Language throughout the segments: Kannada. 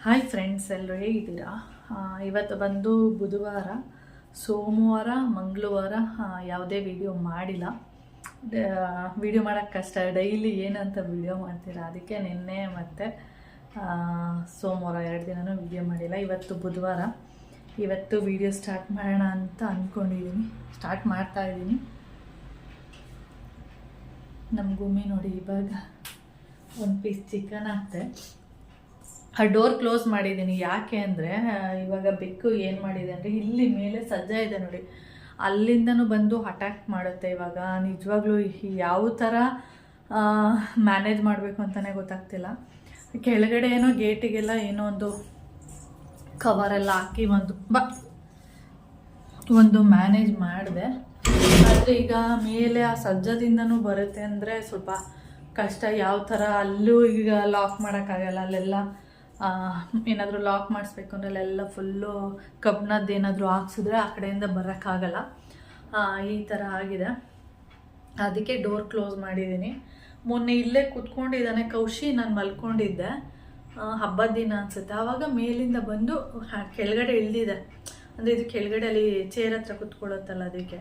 ಹಾಯ್ ಫ್ರೆಂಡ್ಸ್, ಎಲ್ಲರೂ ಹೇಗಿದ್ದೀರಾ? ಇವತ್ತು ಬಂದು ಬುಧವಾರ, ಸೋಮವಾರ ಮಂಗಳವಾರ ಯಾವುದೇ ವಿಡಿಯೋ ಮಾಡಿಲ್ಲ. ವಿಡಿಯೋ ಮಾಡೋಕ್ಕೆ ಕಷ್ಟ, ಡೈಲಿ ಏನಂತ ವಿಡಿಯೋ ಮಾಡ್ತೀರಾ. ಅದಕ್ಕೆ ನಿನ್ನೆ ಮತ್ತು ಸೋಮವಾರ 2 ದಿನವೂ ವಿಡಿಯೋ ಮಾಡಿಲ್ಲ. ಇವತ್ತು ಬುಧವಾರ, ಇವತ್ತು ವಿಡಿಯೋ ಸ್ಟಾರ್ಟ್ ಮಾಡೋಣ ಅಂತ ಅಂದ್ಕೊಂಡಿದ್ದೀನಿ. ಸ್ಟಾರ್ಟ್ ಮಾಡ್ತಾಯಿದ್ದೀನಿ. ನಮ್ಮ ಗುಮ್ಮಿ ನೋಡಿ, ಇವಾಗ 1 ಪೀಸ್ ಚಿಕನ್ ಹಾಕ್ತೆ. ಆ ಡೋರ್ ಕ್ಲೋಸ್ ಮಾಡಿದ್ದೀನಿ. ಯಾಕೆ ಅಂದರೆ ಇವಾಗ ಬೆಕ್ಕು ಏನು ಮಾಡಿದೆ ಅಂದರೆ, ಇಲ್ಲಿ ಮೇಲೆ ಸಜ್ಜಾ ಇದೆ ನೋಡಿ, ಅಲ್ಲಿಂದನೂ ಬಂದು ಅಟ್ಯಾಕ್ ಮಾಡುತ್ತೆ. ಇವಾಗ ನಿಜವಾಗ್ಲೂ ಯಾವ ಥರ ಮ್ಯಾನೇಜ್ ಮಾಡಬೇಕು ಅಂತಲೇ ಗೊತ್ತಾಗ್ತಿಲ್ಲ. ಕೆಳಗಡೆ ಏನೋ ಗೇಟಿಗೆಲ್ಲ ಏನೋ ಒಂದು ಕವರೆಲ್ಲ ಹಾಕಿ ಒಂದು ಮ್ಯಾನೇಜ್ ಮಾಡಿದೆ. ಆದರೆ ಈಗ ಮೇಲೆ ಆ ಸಜ್ಜದಿಂದನೂ ಬರುತ್ತೆ ಅಂದರೆ ಸ್ವಲ್ಪ ಕಷ್ಟ. ಯಾವ ಥರ ಅಲ್ಲೂ ಈಗ ಲಾಕ್ ಮಾಡೋಕ್ಕಾಗಲ್ಲ. ಅಲ್ಲೆಲ್ಲ ಏನಾದರೂ ಲಾಕ್ ಮಾಡಿಸ್ಬೇಕು ಅಂದರೆ ಅಲ್ಲೆಲ್ಲ ಫುಲ್ಲು ಕಬ್ಬಿಣದ್ದು ಏನಾದರೂ ಹಾಕ್ಸಿದ್ರೆ ಆ ಕಡೆಯಿಂದ ಬರೋಕ್ಕಾಗಲ್ಲ. ಈ ಥರ ಆಗಿದೆ. ಅದಕ್ಕೆ ಡೋರ್ ಕ್ಲೋಸ್ ಮಾಡಿದ್ದೀನಿ. ಮೊನ್ನೆ ಇಲ್ಲೇ ಕೂತ್ಕೊಂಡಿದ್ದಾನೆ ಕೌಶಿ. ನಾನು ಮಲ್ಕೊಂಡಿದ್ದೆ, ಹಬ್ಬದ ದಿನ ಅನಿಸುತ್ತೆ. ಆವಾಗ ಮೇಲಿಂದ ಬಂದು ಕೆಳಗಡೆ ಇಳಿದಿದೆ. ಅಂದರೆ ಇದು ಕೆಳಗಡೆ ಅಲ್ಲಿ ಚೇರ್ ಹತ್ರ ಕೂತ್ಕೊಳ್ಳುತ್ತಲ್ಲ, ಅದಕ್ಕೆ.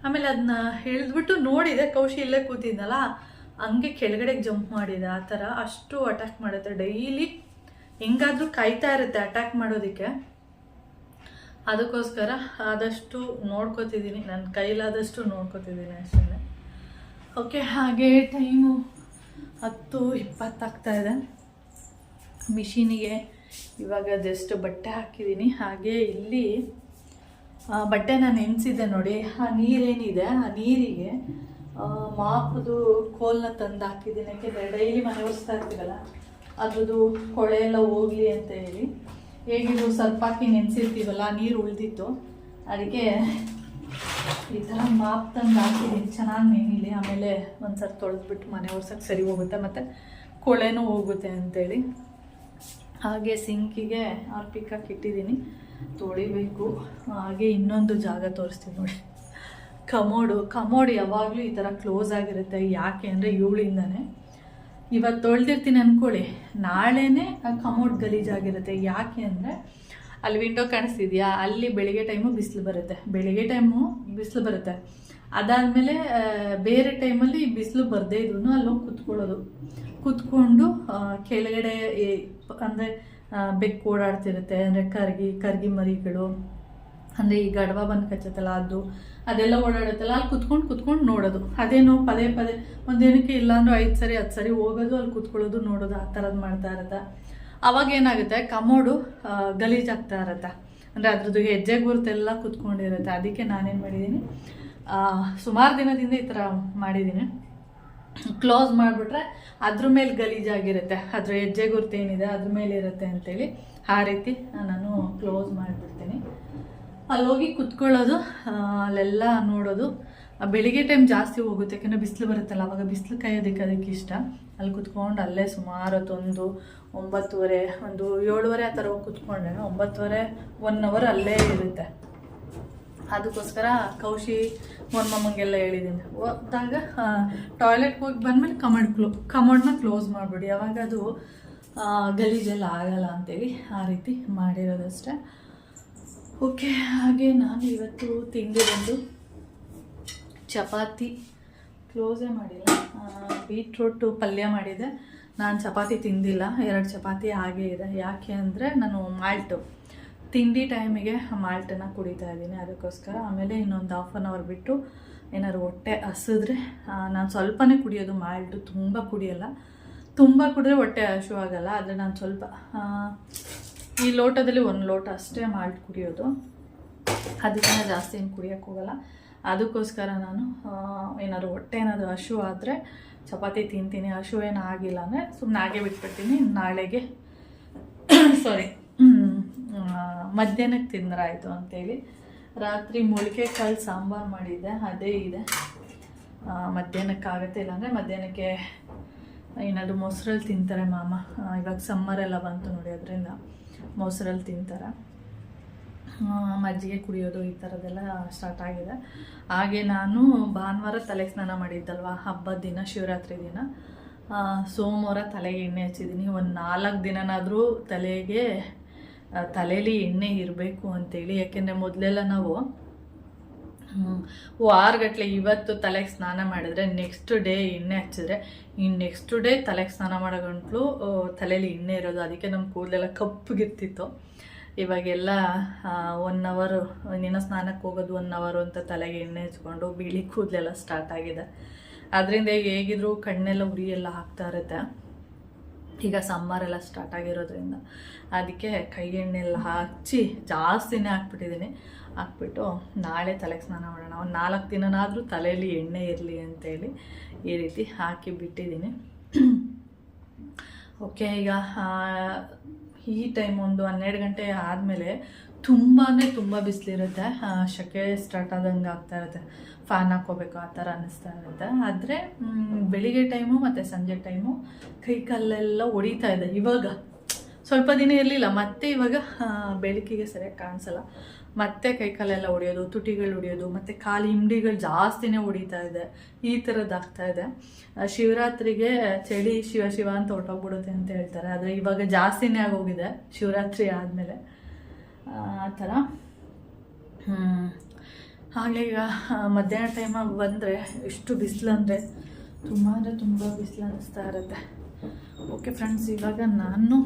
ಆಮೇಲೆ ಅದನ್ನ ಇಳಿದ್ಬಿಟ್ಟು ನೋಡಿದೆ, ಕೌಶಿ ಇಲ್ಲೇ ಕೂತಿದ್ದಲ್ಲ, ಹಂಗೆ ಕೆಳಗಡೆಗೆ ಜಂಪ್ ಮಾಡಿದೆ. ಆ ಥರ ಅಷ್ಟು ಅಟ್ಯಾಕ್ ಮಾಡುತ್ತೆ. ಡೈಲಿ ಹೆಂಗಾದರೂ ಕಾಯ್ತಾ ಇರುತ್ತೆ ಅಟ್ಯಾಕ್ ಮಾಡೋದಕ್ಕೆ. ಅದಕ್ಕೋಸ್ಕರ ಆದಷ್ಟು ನೋಡ್ಕೋತಿದ್ದೀನಿ, ನನ್ನ ಕೈಲಾದಷ್ಟು ನೋಡ್ಕೋತಿದ್ದೀನಿ ಅಷ್ಟೇ. ಓಕೆ, ಹಾಗೆ ಟೈಮು 10:20 ಆಗ್ತಾಯಿದೆ. ಮಿಷಿನಿಗೆ ಇವಾಗ ಜಸ್ಟ್ ಬಟ್ಟೆ ಹಾಕಿದ್ದೀನಿ. ಹಾಗೆ ಇಲ್ಲಿ ಬಟ್ಟೆ ನಾನು ನೆನೆಸಿದ್ದೆ ನೋಡಿ, ಆ ನೀರೇನಿದೆ, ಆ ನೀರಿಗೆ ಮಾಪದು ಕೋಲನ್ನ ತಂದು ಹಾಕಿದ್ದೀನಿ. ಯಾಕೆಂದರೆ ಡೈಲಿ ಮನೆ ಒರೆಸ್ತಾ ಇರ್ತೀವಲ್ಲ, ಅದ್ರದ್ದು ಕೊಳೆ ಎಲ್ಲ ಹೋಗಲಿ ಅಂತ ಹೇಳಿ. ಹೇಗಿದ್ರು ಸ್ವಲ್ಪ ಹಾಕಿ ನೆನೆಸಿರ್ತೀವಲ್ಲ, ನೀರು ಉಳಿದಿತ್ತು, ಅದಕ್ಕೆ ಈ ಥರ ಮಾಪ್ ತಂದು ಹಾಕಿದ್ದೀನಿ. ಚೆನ್ನಾಗಿ ನೆನಿಲಿ, ಆಮೇಲೆ ಒಂದ್ಸರಿ ತೊಳೆದ್ಬಿಟ್ಟು ಮನೆ ಒರ್ಸೋಕ್ಕೆ ಸರಿ ಹೋಗುತ್ತೆ, ಮತ್ತು ಕೊಳೆನೂ ಹೋಗುತ್ತೆ ಅಂಥೇಳಿ. ಹಾಗೆ ಸಿಂಕಿಗೆ ಆರ್ಪಿಕ್ ಹಾಕಿಟ್ಟಿದ್ದೀನಿ, ತೊಳಿಬೇಕು. ಹಾಗೆ ಇನ್ನೊಂದು ಜಾಗ ತೋರಿಸ್ತೀನಿ ನೋಡಿ, ಕಮೋಡು ಯಾವಾಗಲೂ ಈ ಥರ ಕ್ಲೋಸ್ ಆಗಿರುತ್ತೆ. ಯಾಕೆ ಅಂದರೆ ಇವಳಿಂದಾನೆ. ಇವತ್ತು ತೊಳೆದಿರ್ತೀನಿ ಅಂದ್ಕೊಳ್ಳಿ, ನಾಳೆನೇ ಆ ಕಮೋಡ್ ಗಲೀಜಾಗಿರುತ್ತೆ. ಯಾಕೆ ಅಂದರೆ ಅಲ್ಲಿ ವಿಂಡೋ ಕಾಣಿಸ್ತಿದ್ಯಾ, ಅಲ್ಲಿ ಬೆಳಿಗ್ಗೆ ಟೈಮು ಬಿಸಿಲು ಬರುತ್ತೆ. ಅದಾದಮೇಲೆ ಬೇರೆ ಟೈಮಲ್ಲಿ ಬಿಸಿಲು ಬರದೇ ಇದ್ರೂ ಅಲ್ಲೋಗಿ ಕೂತ್ಕೊಂಡು ಕೆಳಗಡೆ ಅಂದರೆ ಬೆಕ್ಕು ಓಡಾಡ್ತಿರುತ್ತೆ. ಅಂದರೆ ಕರ್ಗಿ ಮರಿಗಳು, ಅಂದರೆ ಈ ಗಡವ ಬಂದು ಕಚ್ಚತ್ತಲ್ಲ, ಅದೆಲ್ಲ ಓಡಾಡುತ್ತಲ್ಲ, ಅಲ್ಲಿ ಕುತ್ಕೊಂಡು ನೋಡೋದು. ಅದೇನೋ ಪದೇ ಒಂದೇನಕ್ಕೆ ಇಲ್ಲಾಂದ್ರೂ 5 ಸರಿ 10 ಸರಿ ಹೋಗೋದು, ಅಲ್ಲಿ ಕೂತ್ಕೊಳ್ಳೋದು, ನೋಡೋದು, ಆ ಥರದ್ದು ಮಾಡ್ತಾ ಇರುತ್ತೆ. ಅವಾಗ ಏನಾಗುತ್ತೆ, ಕಮೋಡು ಗಲೀಜಾಗ್ತಾ ಇರುತ್ತೆ. ಅಂದರೆ ಅದ್ರದ್ದು ಹೆಜ್ಜೆ ಗುರುತೆಲ್ಲ ಕೂತ್ಕೊಂಡಿರುತ್ತೆ. ಅದಕ್ಕೆ ನಾನೇನು ಮಾಡಿದ್ದೀನಿ, ಸುಮಾರು ದಿನದಿಂದ ಈ ಥರ ಮಾಡಿದ್ದೀನಿ. ಕ್ಲೋಸ್ ಮಾಡಿಬಿಟ್ರೆ ಅದ್ರ ಮೇಲೆ ಗಲೀಜಾಗಿರುತ್ತೆ, ಅದ್ರ ಹೆಜ್ಜೆ ಗುರುತು ಏನಿದೆ ಅದ್ರ ಮೇಲೆ ಇರುತ್ತೆ ಅಂತೇಳಿ ಆ ರೀತಿ ನಾನು ಕ್ಲೋಸ್ ಮಾಡಿಬಿಡ್ತೀನಿ. ಅಲ್ಲಿ ಹೋಗಿ ಕುತ್ಕೊಳ್ಳೋದು, ಅಲ್ಲೆಲ್ಲ ನೋಡೋದು. ಬೆಳಿಗ್ಗೆ ಟೈಮ್ ಜಾಸ್ತಿ ಹೋಗುತ್ತೆ, ಯಾಕೆಂದರೆ ಬಿಸಿಲು ಬರುತ್ತಲ್ಲ, ಅವಾಗ ಬಿಸಿಲು ಕಾಯೋದಕ್ಕೆ ಅದಕ್ಕೆ ಇಷ್ಟ. ಅಲ್ಲಿ ಕುತ್ಕೊಂಡು ಅಲ್ಲೇ ಸುಮಾರು ಹೊತ್ತು 9:30 7:30 ಆ ಥರ ಹೋಗಿ ಕುತ್ಕೊಂಡೆ 9:30 1 ಅವರ್ ಅಲ್ಲೇ ಇರುತ್ತೆ. ಅದಕ್ಕೋಸ್ಕರ ಕೌಶಿ ಮೊಮ್ಮಂಗೆಲ್ಲ ಹೇಳಿದ್ದೀನಿ, ಹೋದಾಗ ಟಾಯ್ಲೆಟ್ಗೆ ಹೋಗಿ ಬಂದಮೇಲೆ ಕಮೋಡನ್ನ ಕ್ಲೋಸ್ ಮಾಡಿಬಿಡಿ, ಅವಾಗ ಅದು ಗಲೀಜೆಲ್ಲ ಆಗಲ್ಲ ಅಂತೇಳಿ ಆ ರೀತಿ ಮಾಡಿರೋದಷ್ಟೇ. ಓಕೆ, ಹಾಗೆ ನಾನು ಇವತ್ತು ತಿಂಡಿ ಬಂದು ಚಪಾತಿ, ಕ್ಲೋಸೇ ಮಾಡಿಲ್ಲ, ಬೀಟ್ರೂಟು ಪಲ್ಯ ಮಾಡಿದೆ. ನಾನು ಚಪಾತಿ ತಿಂದಿಲ್ಲ, 2 ಚಪಾತಿ ಹಾಗೇ ಇದೆ. ಯಾಕೆ ಅಂದರೆ ನಾನು ತಿಂಡಿ ಟೈಮಿಗೆ ಮಾಲ್ಟನ್ನು ಕುಡಿತಾ ಇದ್ದೀನಿ, ಅದಕ್ಕೋಸ್ಕರ. ಆಮೇಲೆ ಇನ್ನೊಂದು 1/2 ಅವರ್ ಬಿಟ್ಟು ಏನಾದ್ರು ಹೊಟ್ಟೆ ಹಸಿದ್ರೆ ನಾನು ಸ್ವಲ್ಪನೇ ಕುಡಿಯೋದು ಮಾಲ್ಟು, ತುಂಬ ಕುಡಿಯೋಲ್ಲ. ತುಂಬ ಕುಡಿದ್ರೆ ಹೊಟ್ಟೆ ಹಸಿವಾಗಲ್ಲ. ಆದರೆ ನಾನು ಸ್ವಲ್ಪ ಈ ಲೋಟದಲ್ಲಿ 1 ಲೋಟ ಅಷ್ಟೇ ಮಾಲ್ಟ್ ಕುಡಿಯೋದು, ಅದಕ್ಕಿಂತ ಜಾಸ್ತಿ ಏನು ಕುಡಿಯೋಕ್ಕೆ ಹೋಗಲ್ಲ. ಅದಕ್ಕೋಸ್ಕರ ನಾನು ಏನಾದ್ರು ಹೊಟ್ಟೆ ಏನಾದರೂ ಹಸಿವು ಆದರೆ ಚಪಾತಿ ತಿಂತೀನಿ. ಹಸಿವು ಏನು ಆಗಿಲ್ಲ ಅಂದರೆ ಸುಮ್ಮನೆ ಹಾಗೆ ಬಿಟ್ಬಿಡ್ತೀನಿ. ನಾಳೆಗೆ ಮಧ್ಯಾಹ್ನಕ್ಕೆ ತಿಂದ್ರಾಯಿತು ಅಂತೇಳಿ. ರಾತ್ರಿ ಮೊಳಕೆ ಕಾಳು ಸಾಂಬಾರು ಮಾಡಿದ್ದೆ, ಅದೇ ಇದೆ. ಮಧ್ಯಾಹ್ನಕ್ಕಾಗುತ್ತೆ, ಇಲ್ಲಾಂದರೆ ಮಧ್ಯಾಹ್ನಕ್ಕೆ ಏನಾದರೂ ಮೊಸರಲ್ಲಿ ತಿಂತಾರೆ ಮಾಮ. ಇವಾಗ ಸಮ್ಮರೆಲ್ಲ ಬಂತು ನೋಡಿ, ಅದರಿಂದ ಮೊಸರಲ್ಲಿ ತಿಂತಾರೆ. ಮಜ್ಜಿಗೆ ಕುಡಿಯೋದು ಈ ಥರದ್ದೆಲ್ಲ ಸ್ಟಾರ್ಟ್ ಆಗಿದೆ. ಹಾಗೆ ನಾನು ಭಾನುವಾರ ತಲೆಗೆ ಸ್ನಾನ ಮಾಡಿದ್ದಲ್ವ, ಹಬ್ಬದ ದಿನ, ಶಿವರಾತ್ರಿ ದಿನ, ಸೋಮವಾರ ತಲೆಗೆ ಎಣ್ಣೆ ಹಚ್ಚಿದ್ದೀನಿ. ಒಂದು 4 ದಿನನಾದರೂ ತಲೆಯಲ್ಲಿ ಎಣ್ಣೆ ಇರಬೇಕು ಅಂತೇಳಿ. ಯಾಕೆಂದರೆ ಮೊದಲೆಲ್ಲ ನಾವು ವಾರಗಟ್ಟಲೆ ಇವತ್ತು ತಲೆಗೆ ಸ್ನಾನ ಮಾಡಿದ್ರೆ ನೆಕ್ಸ್ಟ್ ಡೇ ಎಣ್ಣೆ ಹಚ್ಚಿದ್ರೆ ಇನ್ನು ನೆಕ್ಸ್ಟ್ ಡೇ ತಲೆಗೆ ಸ್ನಾನ ಮಾಡೋ ಗಂಟಲು ತಲೆಯಲ್ಲಿ ಎಣ್ಣೆ ಇರೋದು. ಅದಕ್ಕೆ ನಮ್ಮ ಕೂದಲೆಲ್ಲ ಕಪ್ಪಗಿರ್ತಿತ್ತು. ಇವಾಗೆಲ್ಲ 1 ಅವರ್ ಇನ್ನೇನೋ ಸ್ನಾನಕ್ಕೆ ಹೋಗೋದು 1 ಅವರ್ ಅಂತ ತಲೆಗೆ ಎಣ್ಣೆ ಹಚ್ಕೊಂಡು ಬಿಳಿ ಕೂದಲೆಲ್ಲ ಸ್ಟಾರ್ಟ್ ಆಗಿದೆ. ಅದರಿಂದ ಹೇಗಿದ್ರು ಕಣ್ಣೆಲ್ಲ ಉರಿಯೆಲ್ಲ ಆಗ್ತಾ ಇರುತ್ತೆ. ಈಗ ಸಮ್ಮರೆಲ್ಲ ಸ್ಟಾರ್ಟ್ ಆಗಿರೋದ್ರಿಂದ ಅದಕ್ಕೆ ಕೈ ಎಣ್ಣೆ ಎಲ್ಲ ಹಚ್ಚಿ ಜಾಸ್ತಿನೇ ಹಾಕ್ಬಿಟ್ಟಿದ್ದೀನಿ. ಹಾಕ್ಬಿಟ್ಟು ನಾಳೆ ತಲೆಗೆ ಸ್ನಾನ ಮಾಡೋಣ, ಒಂದು 4 ದಿನನಾದರೂ ತಲೆಯಲ್ಲಿ ಎಣ್ಣೆ ಇರಲಿ ಅಂತೇಳಿ ಈ ರೀತಿ ಹಾಕಿ ಬಿಟ್ಟಿದ್ದೀನಿ. ಓಕೆ, ಈಗ ಈ ಟೈಮ್ ಒಂದು 12 ಗಂಟೆ ಆದಮೇಲೆ ತುಂಬಾ ತುಂಬ ಬಿಸಿಲಿರುತ್ತೆ. ಸೆಕೆ ಸ್ಟಾರ್ಟ್ ಆದಂಗೆ ಆಗ್ತಾ ಇರುತ್ತೆ. ಫ್ಯಾನ್ ಹಾಕ್ಕೋಬೇಕು ಆ ಥರ ಅನ್ನಿಸ್ತಾ ಇರುತ್ತೆ. ಆದರೆ ಬೆಳಿಗ್ಗೆ ಟೈಮು ಮತ್ತು ಸಂಜೆ ಟೈಮು ಕೈ ಕಾಲೆಲ್ಲ ಹೊಡಿತಾ ಇದೆ. ಇವಾಗ ಸ್ವಲ್ಪ ದಿನ ಇರಲಿಲ್ಲ, ಮತ್ತೆ ಇವಾಗ ಬೆಳಕಿಗೆ ಸರಿಯಾಗಿ ಕಾಣಿಸಲ್ಲ. ಮತ್ತೆ ಕೈ ಕಾಲೆಲ್ಲ ಹೊಡಿಯೋದು, ತುಟಿಗಳು ಹೊಡಿಯೋದು, ಮತ್ತು ಕಾಲು ಹಿಂಡಿಗಳು ಜಾಸ್ತಿನೇ ಹೊಡಿತಾ ಇದೆ. ಈ ಥರದ್ದಾಗ್ತಾ ಇದೆ. ಶಿವರಾತ್ರಿಗೆ ಚಳಿ ಶಿವ ಶಿವ ಅಂತ ಹೊರಟೋಗ್ಬಿಡುತ್ತೆ ಅಂತ ಹೇಳ್ತಾರೆ. ಆದರೆ ಇವಾಗ ಜಾಸ್ತಿನೇ ಆಗೋಗಿದೆ ಶಿವರಾತ್ರಿ ಆದಮೇಲೆ ಆ ಥರ. ಹಾಗೆ ಈಗ ಮಧ್ಯಾಹ್ನ ಟೈಮಾಗಿ ಬಂದರೆ ಎಷ್ಟು ಬಿಸಿಲು ಅಂದರೆ ತುಂಬ ಬಿಸಿಲು ಅನ್ನಿಸ್ತಾ ಇರುತ್ತೆ. ಓಕೆ ಫ್ರೆಂಡ್ಸ್, ಇವಾಗ ನಾನು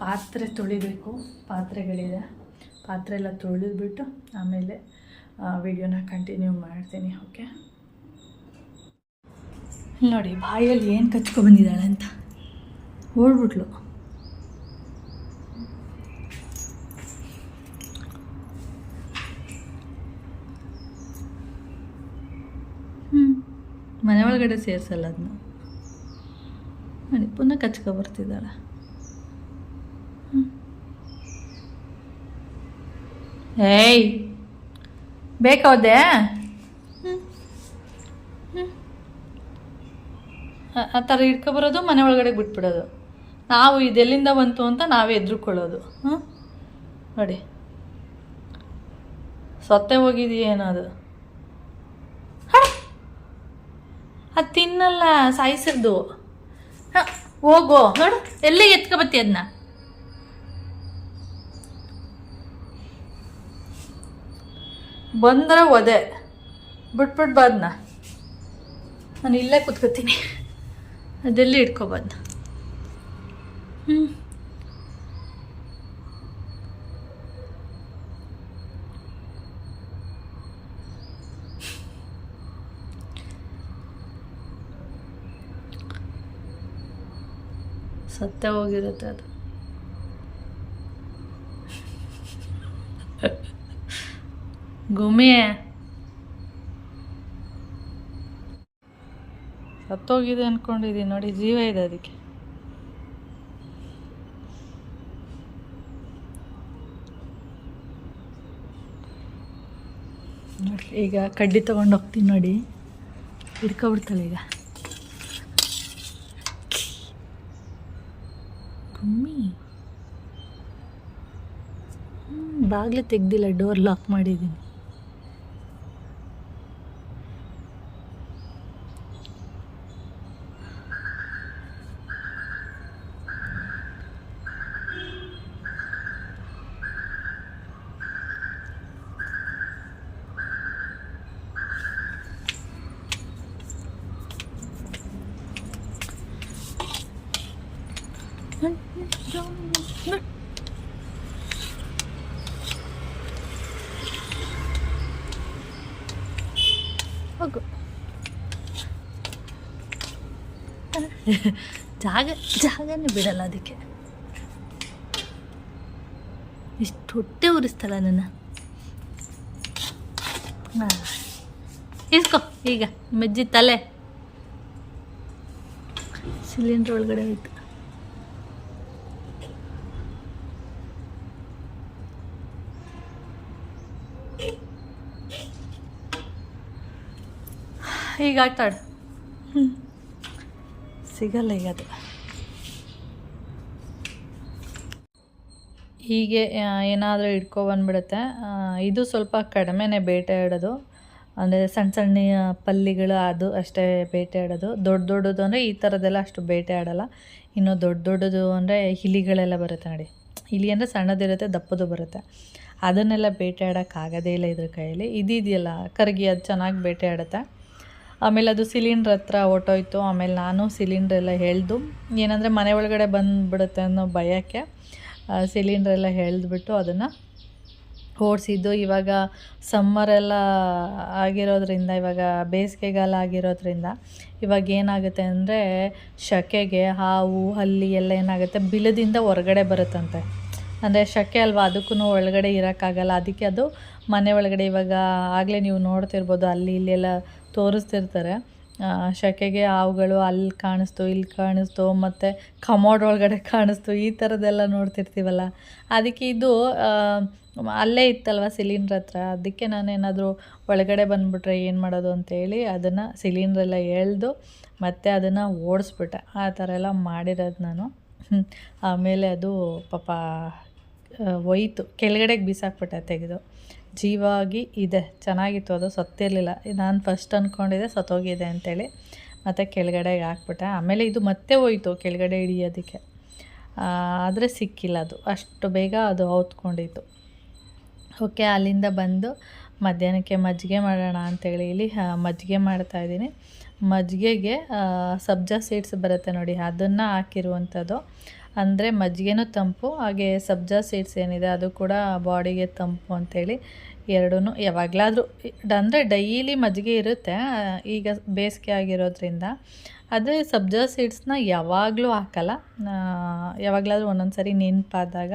ಪಾತ್ರೆ ತೊಳಿಬೇಕು. ಪಾತ್ರೆಗಳಿದೆ, ಪಾತ್ರೆ ಎಲ್ಲ ತೊಳೆದ್ಬಿಟ್ಟು ಆಮೇಲೆ ವಿಡಿಯೋನ ಕಂಟಿನ್ಯೂ ಮಾಡ್ತೀನಿ. ಓಕೆ, ನೋಡಿ ಬಾಯಲ್ಲಿ ಏನು ಕಚ್ಕೊಬಂದಿದ್ದಾಳೆ ಅಂತ ಓಡ್ಬಿಟ್ಲು. ಮನೆ ಒಳಗಡೆ ಸೇರಿಸಲ್ಲ ಅದನ್ನ. ನೋಡಿ ಪುನಃ ಕಚ್ಕೊ ಬರ್ತಿದ್ದಾಳೆ. ಏಯ್ ಬೇಕಾದೆ ಆ ಥರ ಇಟ್ಕೊಬರೋದು, ಮನೆ ಒಳಗಡೆ ಬಿಟ್ಬಿಡೋದು. ನಾವು ಇದೆಲ್ಲಿಂದ ಬಂತು ಅಂತ ನಾವೇ ಎದ್ರುಕೊಳ್ಳೋದು. ನೋಡಿ ಸೊತ್ತೆ ಹೋಗಿದೆಯೇನೋ ಅದು. ಅದು ತಿನ್ನಲ್ಲ, ಸಾಯಿಸೋದು. ಹೋಗೋ ನೋಡು, ಎಲ್ಲೇ ಎತ್ಕೊಬತ್ತಿ ಅದನ್ನ. ಬಂದರೆ ಒದೆ ಬಿಟ್ಬಿಟ್ಟು ಬಾದ್ನ. ನಾನು ಇಲ್ಲೇ ಕೂತ್ಕೋತೀನಿ, ಅದೆಲ್ಲಿ ಇಟ್ಕೊಬಾದ್ನ. ಸತ್ತೇ ಹೋಗಿರುತ್ತೆ ಅದು. ಗುಮ್ಮಿ ಸತ್ತೋಗಿದೆ ಅಂದ್ಕೊಂಡಿದ್ದೀನಿ. ನೋಡಿ ಜೀವ ಇದೆ ಅದಕ್ಕೆ. ನೋಡಿ ಈಗ ಕಡ್ಡಿ ತೊಗೊಂಡು ಹೋಗ್ತೀನಿ. ನೋಡಿ ಹಿಡ್ಕೊಬಿಡ್ತಾಳೆ ಈಗ. ಗುಮ್ಮಿ ಬಾಗಿಲು ತೆಗ್ದಿಲ್ಲ, ಡೋರ್ ಲಾಕ್ ಮಾಡಿದ್ದೀನಿ. ಹೋಗು. ಜಾಗನೇ ಬಿಡಲ್ಲ ಅದಕ್ಕೆ. ಇಷ್ಟು ಹೊಟ್ಟೆ ಉರಿಸ್ತಲ್ಲ ನನ್ನ. ಇಸ್ಕೊ ಈಗ ಮೆಜ್ಜಿ ತಲೆ ಸಿಲಿಂಡ್ರ್ ಒಳಗಡೆ ಹೋಯ್ತು. ಈಗ ಆಟಾಡು. ಸಿಗಲ್ಲ ಈಗ ಅದು. ಹೀಗೆ ಏನಾದರೂ ಇಟ್ಕೊಬಂದ್ಬಿಡುತ್ತೆ. ಇದು ಸ್ವಲ್ಪ ಕಡಿಮೆನೇ ಬೇಟೆ ಆಡೋದು. ಅಂದರೆ ಸಣ್ಣ ಸಣ್ಣ ಪಲ್ಲಿಗಳು ಅದು ಅಷ್ಟೇ ಬೇಟೆ ಆಡೋದು. ದೊಡ್ಡ ದೊಡ್ಡದು ಅಂದರೆ ಈ ಥರದ್ದೆಲ್ಲ ಅಷ್ಟು ಬೇಟೆ ಆಡೋಲ್ಲ. ಇನ್ನು ದೊಡ್ಡ ದೊಡ್ಡದು ಅಂದರೆ ಇಲಿಗಳೆಲ್ಲ ಬರುತ್ತೆ ನೋಡಿ. ಇಲಿ ಅಂದರೆ ಸಣ್ಣದಿರುತ್ತೆ, ದಪ್ಪದು ಬರುತ್ತೆ. ಅದನ್ನೆಲ್ಲ ಬೇಟೆ ಆಡೋಕ್ಕಾಗೋದೇ ಇಲ್ಲ ಇದ್ರ ಕೈಯಲ್ಲಿ. ಇದೆಯಲ್ಲ ಕರ್ಗಿ, ಅದು ಚೆನ್ನಾಗಿ ಬೇಟೆ ಆಡುತ್ತೆ. ಆಮೇಲೆ ಅದು ಸಿಲಿಂಡ್ರ್ ಹತ್ರ ಹೊರ್ಟೋಯ್ತು. ಆಮೇಲೆ ನಾನು ಸಿಲಿಂಡ್ರೆಲ್ಲ ಎಳೆದು, ಏನಂದರೆ ಮನೆ ಒಳಗಡೆ ಬಂದುಬಿಡುತ್ತೆ ಅನ್ನೋ ಭಯಕ್ಕೆ ಸಿಲಿಂಡ್ರೆಲ್ಲ ಎಳೆದ್ಬಿಟ್ಟು ಅದನ್ನು ಓಡಿಸಿದ್ದು. ಇವಾಗ ಸಮ್ಮರೆಲ್ಲ ಆಗಿರೋದ್ರಿಂದ, ಇವಾಗ ಬೇಸಿಗೆಗಾಲ ಆಗಿರೋದ್ರಿಂದ ಇವಾಗ ಏನಾಗುತ್ತೆ ಅಂದರೆ ಸೆಕೆಗೆ ಹಾವು ಹಲ್ಲಿ ಎಲ್ಲ ಏನಾಗುತ್ತೆ ಬಿಲದಿಂದ ಹೊರಗಡೆ ಬರುತ್ತಂತೆ. ಅಂದರೆ ಸೆಕೆ ಅಲ್ವಾ, ಅದಕ್ಕೂ ಒಳಗಡೆ ಇರೋಕ್ಕಾಗಲ್ಲ. ಅದಕ್ಕೆ ಅದು ಮನೆ ಒಳಗಡೆ ಇವಾಗ ಆಗಲೇ ನೀವು ನೋಡ್ತಿರ್ಬೋದು, ಅಲ್ಲಿ ಇಲ್ಲೆಲ್ಲ ತೋರಿಸ್ತಿರ್ತಾರೆ. ಸೆಕೆಗೆ ಹಾವುಗಳು ಅಲ್ಲಿ ಕಾಣಿಸ್ತು, ಇಲ್ಲಿ ಕಾಣಿಸ್ತು, ಮತ್ತು ಕಮೋಡ್ ಒಳಗಡೆ ಕಾಣಿಸ್ತು, ಈ ಥರದ್ದೆಲ್ಲ ನೋಡ್ತಿರ್ತೀವಲ್ಲ. ಅದಕ್ಕೆ ಇದು ಅಲ್ಲೇ ಇತ್ತಲ್ವ ಸಿಲಿಂಡ್ರ್ ಹತ್ರ. ಅದಕ್ಕೆ ನಾನೇನಾದರೂ ಒಳಗಡೆ ಬಂದುಬಿಟ್ರೆ ಏನು ಮಾಡೋದು ಅಂತೇಳಿ ಅದನ್ನು ಸಿಲಿಂಡ್ರೆಲ್ಲ ಎಳೆದು ಮತ್ತು ಅದನ್ನು ಓಡಿಸ್ಬಿಟ್ಟೆ. ಆ ಥರ ಎಲ್ಲ ಮಾಡಿರೋದು ನಾನು. ಆಮೇಲೆ ಅದು ಪಾಪ ಹೋಯ್ತು, ಕೆಳಗಡೆಗೆ ಬಿಸಾಕ್ಬಿಟ್ಟೆ ತೆಗೆದು. ಜೀವಾಗಿ ಇದೆ, ಚೆನ್ನಾಗಿತ್ತು, ಅದು ಸತ್ತಿರಲಿಲ್ಲ. ನಾನು ಫಸ್ಟ್ ಅಂದ್ಕೊಂಡಿದ್ದೆ ಸತ್ತೋಗಿದೆ ಅಂತೇಳಿ, ಮತ್ತು ಕೆಳಗಡೆಗೆ ಹಾಕ್ಬಿಟ್ಟೆ. ಆಮೇಲೆ ಇದು ಮತ್ತೆ ಹೋಯ್ತು ಕೆಳಗಡೆ ಹಿಡಿಯೋದಕ್ಕೆ, ಆದರೆ ಸಿಕ್ಕಿಲ್ಲ ಅದು, ಅಷ್ಟು ಬೇಗ ಅದು ಹೊತ್ಕೊಂಡಿತ್ತು. ಓಕೆ, ಅಲ್ಲಿಂದ ಬಂದು ಮಧ್ಯಾಹ್ನಕ್ಕೆ ಮಜ್ಜಿಗೆ ಮಾಡೋಣ ಅಂತೇಳಿ ಇಲ್ಲಿ ಮಜ್ಜಿಗೆ ಮಾಡ್ತಾಯಿದ್ದೀನಿ. ಮಜ್ಜಿಗೆಗೆ ಸಬ್ಜಾ ಸೀಡ್ಸ್ ಬರುತ್ತೆ ನೋಡಿ, ಅದನ್ನು ಹಾಕಿರುವಂಥದ್ದು. ಅಂದರೆ ಮಜ್ಜಿಗೆನೂ ತಂಪು, ಹಾಗೆ ಸಬ್ಜಾ ಸೀಡ್ಸ್ ಏನಿದೆ ಅದು ಕೂಡ ಬಾಡಿಗೆ ತಂಪು ಅಂಥೇಳಿ ಎರಡೂ. ಯಾವಾಗಲಾದರೂ ಅಂದರೆ ಡೈಲಿ ಮಜ್ಜಿಗೆ ಇರುತ್ತೆ, ಈಗ ಬೇಸಿಗೆ ಆಗಿರೋದ್ರಿಂದ. ಆದರೆ ಸಬ್ಜಾ ಸೀಡ್ಸ್ನ ಯಾವಾಗಲೂ ಹಾಕಲ್ಲ, ಯಾವಾಗಲಾದರೂ ಒಂದೊಂದು ಸರಿ ನೆನಪಾದಾಗ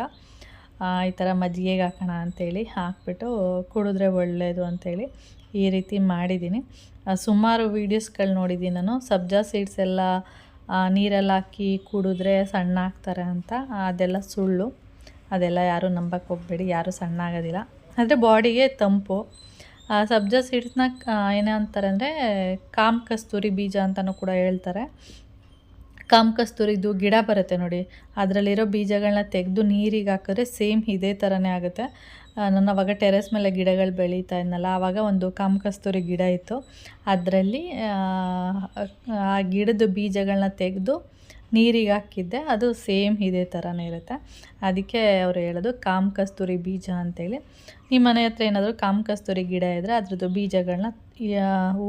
ಈ ಥರ ಮಜ್ಜಿಗೆಗೆ ಹಾಕೋಣ ಅಂಥೇಳಿ ಹಾಕ್ಬಿಟ್ಟು ಕುಡಿದ್ರೆ ಒಳ್ಳೆಯದು ಅಂಥೇಳಿ ಈ ರೀತಿ ಮಾಡಿದ್ದೀನಿ. ಸುಮಾರು ವೀಡಿಯೋಸ್ಗಳು ನೋಡಿದ್ದೀನಿ ನಾನು, ಸಬ್ಜಾ ಸೀಡ್ಸ್ ಎಲ್ಲ ನೀರಲ್ಲಿ ಹಾಕಿ ಕುಡಿದ್ರೆ ಸಣ್ಣ ಆಗ್ತಾರೆ ಅಂತ. ಅದೆಲ್ಲ ಸುಳ್ಳು, ಅದೆಲ್ಲ ಯಾರೂ ನಂಬಕ್ಕೆ ಹೋಗಬೇಡಿ, ಯಾರೂ ಸಣ್ಣ ಆಗೋದಿಲ್ಲ. ಆದರೆ ಬಾಡಿಗೆ ತಂಪು. ಸಬ್ಜಾ ಸೀಡ್ಸ್ನ ಏನೇ ಅಂತಾರೆ ಅಂದರೆ ಕಾಮ್ ಕಸ್ತೂರಿ ಬೀಜ ಅಂತಲೂ ಕೂಡ ಹೇಳ್ತಾರೆ. ಕಾಮ್ ಕಸ್ತೂರಿದು ಗಿಡ ಬರುತ್ತೆ ನೋಡಿ, ಅದರಲ್ಲಿರೋ ಬೀಜಗಳನ್ನ ತೆಗೆದು ನೀರಿಗೆ ಹಾಕಿದ್ರೆ ಸೇಮ್ ಇದೇ ಥರನೇ ಆಗುತ್ತೆ. ನಾನು ಅವಾಗ ಟೆರೆಸ್ ಮೇಲೆ ಗಿಡಗಳು ಬೆಳೀತಾ ಇದ್ನಲ್ಲ, ಆವಾಗ ಒಂದು ಕಾಮ್ ಕಸ್ತೂರಿ ಗಿಡ ಇತ್ತು. ಅದರಲ್ಲಿ ಆ ಗಿಡದ ಬೀಜಗಳನ್ನ ತೆಗೆದು ನೀರಿಗೆ ಹಾಕಿದ್ದೆ, ಅದು ಸೇಮ್ ಇದೇ ಥರನೇ ಇರುತ್ತೆ. ಅದಕ್ಕೆ ಅವರು ಹೇಳೋದು ಕಾಮ್ ಕಸ್ತೂರಿ ಬೀಜ ಅಂತೇಳಿ. ನಿಮ್ಮ ಮನೆ ಹತ್ರ ಏನಾದರೂ ಕಾಮ್ ಕಸ್ತೂರಿ ಗಿಡ ಇದ್ದರೆ ಅದ್ರದ್ದು ಬೀಜಗಳನ್ನ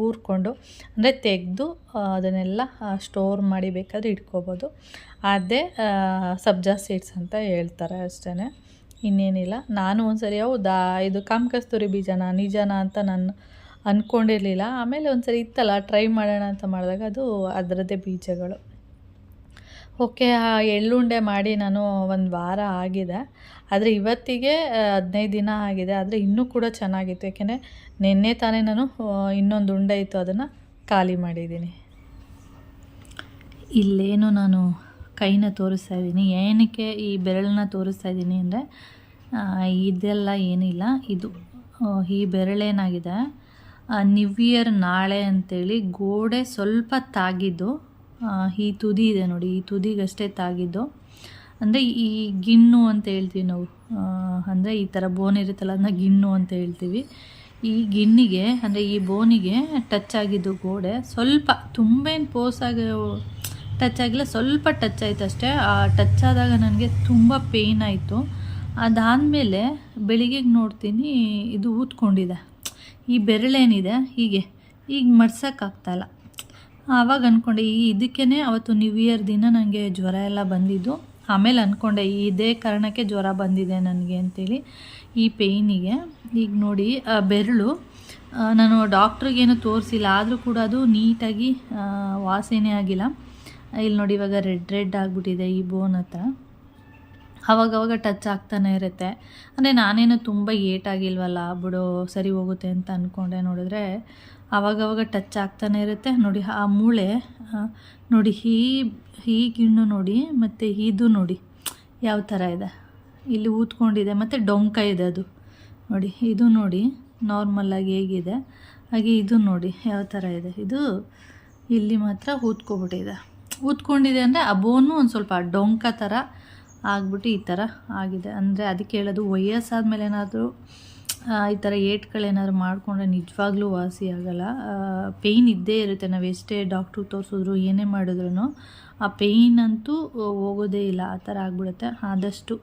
ಊರ್ಕೊಂಡು, ಅಂದರೆ ತೆಗೆದು ಅದನ್ನೆಲ್ಲ ಸ್ಟೋರ್ ಮಾಡಿ ಬೇಕಾದರೆ ಇಟ್ಕೋಬೋದು. ಅದೇ ಸಬ್ಜಾ ಸೀಡ್ಸ್ ಅಂತ ಹೇಳ್ತಾರೆ ಅಷ್ಟೇ, ಇನ್ನೇನಿಲ್ಲ. ನಾನು ಒಂದು ಸರಿ ಹೌದಾ ಇದು ಕಾಮ್ ಕಸ್ತೂರಿ ಬೀಜನ ನಿಜನಾ ಅಂತ ನಾನು ಅಂದ್ಕೊಂಡಿರಲಿಲ್ಲ. ಆಮೇಲೆ ಒಂದು ಸರಿ ಇತ್ತಲ್ಲ ಟ್ರೈ ಮಾಡೋಣ ಅಂತ ಮಾಡಿದಾಗ ಅದು ಅದರದ್ದೇ ಬೀಜಗಳು. ಓಕೆ, ಎಳ್ಳುಂಡೆ ಮಾಡಿ ನಾನು ಒಂದು ವಾರ ಆಗಿದೆ, ಆದರೆ ಇವತ್ತಿಗೆ 15 ದಿನ ಆಗಿದೆ. ಆದರೆ ಇನ್ನೂ ಕೂಡ ಚೆನ್ನಾಗಿತ್ತು, ಯಾಕೆಂದರೆ ನಿನ್ನೆ ತಾನೇ ನಾನು ಇನ್ನೊಂದು ಉಂಡೆ ಇತ್ತು, ಅದನ್ನು ಖಾಲಿ ಮಾಡಿದ್ದೀನಿ. ಇಲ್ಲೇನು ನಾನು ಕೈನ ತೋರಿಸ್ತಾ ಇದ್ದೀನಿ, ಏನಕ್ಕೆ ಈ ಬೆರಳನ್ನ ತೋರಿಸ್ತಾ ಇದ್ದೀನಿ ಅಂದರೆ ಇದೆಲ್ಲ ಏನಿಲ್ಲ, ಇದು ಈ ಬೆರಳೇನಾಗಿದೆ ನ್ಯೂ ಇಯರ್ ನಾಳೆ ಅಂಥೇಳಿ ಗೋಡೆ ಸ್ವಲ್ಪ ತಾಗಿದ್ದು, ಈ ತುದಿ ಇದೆ ನೋಡಿ, ಈ ತುದಿಗಷ್ಟೇ ತಾಗಿದ್ದು. ಅಂದರೆ ಈ ಗಿಣ್ಣು ಅಂತ ಹೇಳ್ತೀವಿ ನಾವು, ಅಂದರೆ ಈ ಥರ ಬೋನ್ ಇರುತ್ತಲ್ಲ ಅದನ್ನ ಗಿಣ್ಣು ಅಂತ ಹೇಳ್ತೀವಿ. ಈ ಗಿಣ್ಣಿಗೆ ಅಂದರೆ ಈ ಬೋನಿಗೆ ಟಚ್ ಆಗಿದ್ದು ಗೋಡೆ, ಸ್ವಲ್ಪ ತುಂಬೇನು ಪೋಸಾಗಿ ಟಚ್ ಆಗಿಲ್ಲ, ಸ್ವಲ್ಪ ಟಚ್ ಆಯಿತು ಅಷ್ಟೇ. ಆ ಟಚ್ ಆದಾಗ ನನಗೆ ತುಂಬ ಪೇಯ್ನ್ ಆಯಿತು. ಅದಾದಮೇಲೆ ಬೆಳಿಗ್ಗೆಗೆ ನೋಡ್ತೀನಿ ಇದು ಊದ್ಕೊಂಡಿದೆ, ಈ ಬೆರಳೇನಿದೆ ಹೀಗೆ ಈಗ ಮಡ್ಸೋಕ್ಕಾಗ್ತಾಯಿಲ್ಲ. ಆವಾಗ ಅಂದ್ಕೊಂಡೆ ಇದಕ್ಕೇ ಅವತ್ತು ನ್ಯೂ ಇಯರ್ ದಿನ ನನಗೆ ಜ್ವರ ಎಲ್ಲ ಬಂದಿದ್ದು. ಆಮೇಲೆ ಅಂದ್ಕೊಂಡೆ ಇದೇ ಕಾರಣಕ್ಕೆ ಜ್ವರ ಬಂದಿದೆ ನನಗೆ ಅಂತೇಳಿ, ಈ ಪೇಯ್ನಿಗೆ. ಈಗ ನೋಡಿ ಬೆರಳು ನಾನು ಡಾಕ್ಟ್ರಿಗೇನು ತೋರಿಸಿಲ್ಲ, ಆದರೂ ಕೂಡ ಅದು ನೀಟಾಗಿ ವಾಸನೆ ಆಗಿಲ್ಲ. ಇಲ್ಲಿ ನೋಡಿ ಇವಾಗ ರೆಡ್ ಆಗಿಬಿಟ್ಟಿದೆ ಈ ಬೋನ್ ಹತ್ರ. ಆವಾಗವಾಗ ಟಚ್ ಆಗ್ತಾನೆ ಇರುತ್ತೆ. ಅಂದರೆ ನಾನೇನು ತುಂಬ ಏಟಾಗಿಲ್ವಲ್ಲ, ಬಿಡು ಸರಿ ಹೋಗುತ್ತೆ ಅಂತ ಅಂದ್ಕೊಂಡೆ. ನೋಡಿದ್ರೆ ಆವಾಗವಾಗ ಟಚ್ ಆಗ್ತಾನೆ ಇರುತ್ತೆ. ನೋಡಿ ಆ ಮೂಳೆ ನೋಡಿ, ಈ ಗಿಣ್ಣು ನೋಡಿ, ಮತ್ತು ಇದು ನೋಡಿ ಯಾವ ಥರ ಇದೆ, ಇಲ್ಲಿ ಊದ್ಕೊಂಡಿದೆ, ಮತ್ತು ಡೊಂಕ ಇದೆ ಅದು ನೋಡಿ. ಇದು ನೋಡಿ ನಾರ್ಮಲ್ಲಾಗಿ ಹೇಗಿದೆ, ಹಾಗೆ ಇದು ನೋಡಿ ಯಾವ ಥರ ಇದೆ. ಇದು ಇಲ್ಲಿ ಮಾತ್ರ ಊದ್ಕೊಂಡಿದೆ ಅಂದರೆ ಆ ಬೋನು ಒಂದು ಸ್ವಲ್ಪ ಡೊಂಕ ಥರ ಆಗ್ಬಿಟ್ಟು ಈ ಥರ ಆಗಿದೆ. ಅಂದರೆ ಅದಕ್ಕೆ ಹೇಳೋದು ವಯಸ್ಸಾದ್ಮೇಲೆ ಏನಾದರೂ ಈ ಥರ ಏಟ್ಗಳೇನಾದ್ರು ಮಾಡಿಕೊಂಡ್ರೆ ನಿಜವಾಗ್ಲೂ ವಾಸಿ ಆಗೋಲ್ಲ. ಪೇಯ್ನ್ ಇದ್ದೇ ಇರುತ್ತೆ. ನಾವು ಎಷ್ಟೇ ಡಾಕ್ಟ್ರಿಗೆ ತೋರಿಸಿದ್ರು ಏನೇ ಮಾಡಿದ್ರು ಆ ಪೇಯ್ನ್ ಅಂತೂ ಹೋಗೋದೇ ಇಲ್ಲ. ಆ ಥರ ಆಗಿಬಿಡುತ್ತೆ. ಆದಷ್ಟು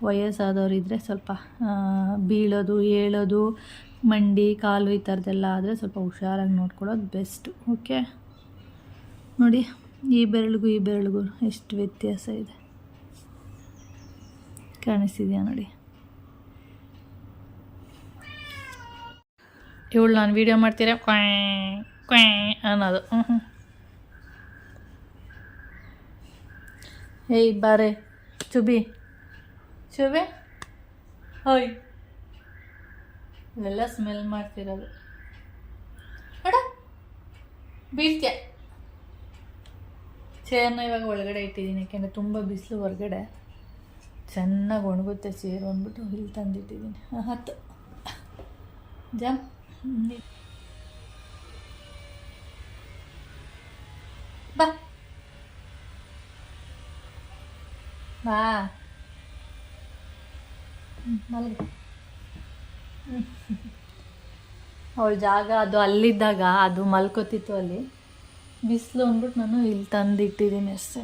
ವಯಸ್ಸಾದವರಿದ್ದರೆ ಸ್ವಲ್ಪ ಬೀಳೋದು, ಏಳೋದು, ಮಂಡಿ, ಕಾಲು ಈ ಥರದ್ದೆಲ್ಲ ಆದರೆ ಸ್ವಲ್ಪ ಹುಷಾರಾಗಿ ನೋಡ್ಕೊಳ್ಳೋದು ಬೆಸ್ಟು. ಓಕೆ, ನೋಡಿ ಈ ಬೆರಳಿಗೂ ಈ ಬೆರಳಿಗೂ ಎಷ್ಟು ವ್ಯತ್ಯಾಸ ಇದೆ, ಕಾಣಿಸ್ತಿದೆಯಾ ನೋಡಿ. ಇವಳು ನಾನು ವೀಡಿಯೋ ಮಾಡ್ತೀರಾ ಕ್ವಾಯ್ ಅನ್ನೋದು. ಏಯ್ ಬಾರೆ ಚುಬಿ ಹೋಯ್, ಇವೆಲ್ಲ ಸ್ಮೆಲ್ ಮಾಡ್ತಿರೋದು. ಅಡ ಬೀಳ್ತೀಯ. ಚೇರ್ನ ಇವಾಗ ಒಳಗಡೆ ಇಟ್ಟಿದ್ದೀನಿ, ಯಾಕೆಂದರೆ ತುಂಬ ಬಿಸಿಲು ಹೊರಗಡೆ, ಚೆನ್ನಾಗಿ ಒಣಗುತ್ತೆ ಚೇರು ಅಂದ್ಬಿಟ್ಟು ಇಲ್ಲಿ ತಂದಿಟ್ಟಿದ್ದೀನಿ. ಹತ್ತು ಜಾಮ್ ಬಾ ಬಾ ಮಲ್ಗು. ಅವಳ ಜಾಗ ಅದು ಅಲ್ಲಿದ್ದಾಗ ಅದು ಮಲ್ಕೋತಿತ್ತು ಅಲ್ಲಿ, ಬಿಸಿಲು ಅಂದ್ಬಿಟ್ಟು ನಾನು ಇಲ್ಲಿ ತಂದಿಟ್ಟಿದ್ದೀನಿ ಅಷ್ಟೇ.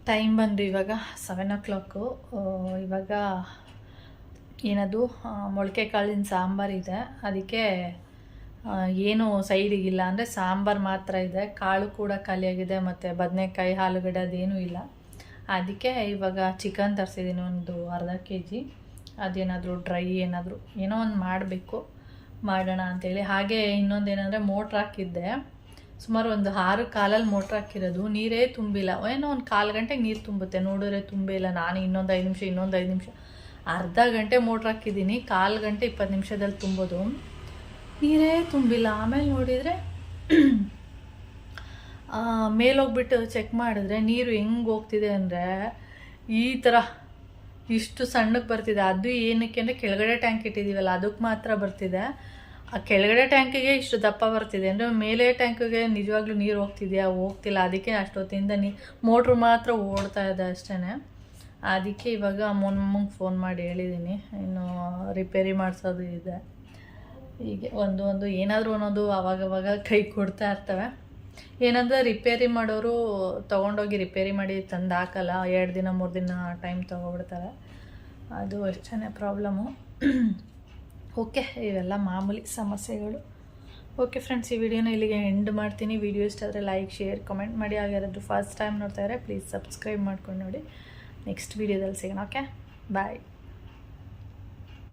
ಟೈಮ್ ಬಂದು ಇವಾಗ 7 o'clock. ಇವಾಗ ಏನದು ಮೊಳಕೆ ಕಾಳಿನ ಸಾಂಬಾರಿದೆ, ಅದಕ್ಕೆ ಏನು ಸೈಡಿಗಿಲ್ಲ, ಅಂದರೆ ಸಾಂಬಾರು ಮಾತ್ರ ಇದೆ. ಕಾಳು ಕೂಡ ಖಾಲಿಯಾಗಿದೆ, ಮತ್ತು ಬದನೆಕಾಯಿ, ಆಲೂಗಡ್ಡೆ ಅದೇನೂ ಇಲ್ಲ. ಅದಕ್ಕೆ ಇವಾಗ ಚಿಕನ್ ತರಿಸಿದ್ದೀನಿ ಒಂದು ಅರ್ಧ kg. ಅದೇನಾದರೂ ಡ್ರೈ ಏನಾದರೂ ಏನೋ ಒಂದು ಮಾಡಬೇಕು, ಮಾಡೋಣ ಅಂಥೇಳಿ. ಹಾಗೆ ಇನ್ನೊಂದೇನೆಂದರೆ ಮೋಟ್ರ್ ಹಾಕಿದ್ದೆ, ಸುಮಾರು ಒಂದು 6 ಕಾಲಲ್ಲಿ ಮೋಟ್ರ್ ಹಾಕಿರೋದು, ನೀರೇ ತುಂಬಿಲ್ಲ. ಏನೋ ಒಂದು 1/4 ಗಂಟೆಗೆ ನೀರು ತುಂಬುತ್ತೆ, ನೋಡಿದ್ರೆ ತುಂಬೇ ಇಲ್ಲ. ನಾನು ಇನ್ನೊಂದು 5 ನಿಮಿಷ ಅರ್ಧ ಗಂಟೆ ಮೋಟ್ರ್ ಹಾಕಿದ್ದೀನಿ, 1/4 ಗಂಟೆ 20 ನಿಮಿಷದಲ್ಲಿ ತುಂಬೋದು, ನೀರೇ ತುಂಬಿಲ್ಲ. ಆಮೇಲೆ ನೋಡಿದರೆ ಮೇಲೋಗ್ಬಿಟ್ಟು ಚೆಕ್ ಮಾಡಿದ್ರೆ ನೀರು ಹೆಂಗೆ ಹೋಗ್ತಿದೆ ಅಂದರೆ ಈ ಥರ ಇಷ್ಟು ಸಣ್ಣಕ್ಕೆ ಬರ್ತಿದೆ. ಅದು ಏನಕ್ಕೆ ಅಂದರೆ ಕೆಳಗಡೆ ಟ್ಯಾಂಕ್ ಇಟ್ಟಿದ್ದೀವಲ್ಲ ಅದಕ್ಕೆ ಮಾತ್ರ ಬರ್ತಿದೆ. ಆ ಕೆಳಗಡೆ ಟ್ಯಾಂಕಿಗೆ ಇಷ್ಟು ದಪ್ಪ ಬರ್ತಿದೆ ಅಂದರೆ ಮೇಲೆ ಟ್ಯಾಂಕಿಗೆ ನಿಜವಾಗ್ಲೂ ನೀರು ಹೋಗ್ತಿಲ್ಲ. ಅದಕ್ಕೆ ಅಷ್ಟೊತ್ತಿಂದ ಮೋಟ್ರು ಮಾತ್ರ ಓಡ್ತಾ ಇದೆ ಅಷ್ಟೇ. ಅದಕ್ಕೆ ಇವಾಗ ಅಮ್ಮಂಗೆ ಫೋನ್ ಮಾಡಿ ಹೇಳಿದ್ದೀನಿ, ಇನ್ನು ರಿಪೇರಿ ಮಾಡಿಸೋದು ಇದೆ. ಹೀಗೆ ಒಂದು ಏನಾದರೂ ಒಂದೊಂದು ಅವಾಗವಾಗ ಕೈ ಕೊಡ್ತಾ ಇರ್ತವೆ. ಏನಂದರೆ ರಿಪೇರಿ ಮಾಡೋರು ತೊಗೊಂಡೋಗಿ ರಿಪೇರಿ ಮಾಡಿ ತಂದು ಹಾಕಲ್ಲ, 2 ದಿನ 3 ದಿನ ಟೈಮ್ ತೊಗೊಬಿಡ್ತಾರೆ. ಅದು ಅಷ್ಟೇ ಪ್ರಾಬ್ಲಮ್ಮು. ಓಕೆ, ಇವೆಲ್ಲ ಮಾಮೂಲಿ ಸಮಸ್ಯೆಗಳು. ಓಕೆ ಫ್ರೆಂಡ್ಸ್, ಈ ವಿಡಿಯೋನ ಇಲ್ಲಿಗೆ ಎಂಡ್ ಮಾಡ್ತೀನಿ. ವಿಡಿಯೋ ಇಷ್ಟ ಆದರೆ ಲೈಕ್, ಶೇರ್, ಕಮೆಂಟ್ ಮಾಡಿ. ಯಾರಾದರೂ ಫಸ್ಟ್ ಟೈಮ್ ನೋಡ್ತಾ ಇದ್ದರೆ ಪ್ಲೀಸ್ ಸಬ್ಸ್ಕ್ರೈಬ್ ಮಾಡ್ಕೊಂಡು ನೋಡಿ. ನೆಕ್ಸ್ಟ್ ವಿಡಿಯೋದಲ್ಲಿ ಸಿಗೋಣ. ಓಕೆ, ಬಾಯ್.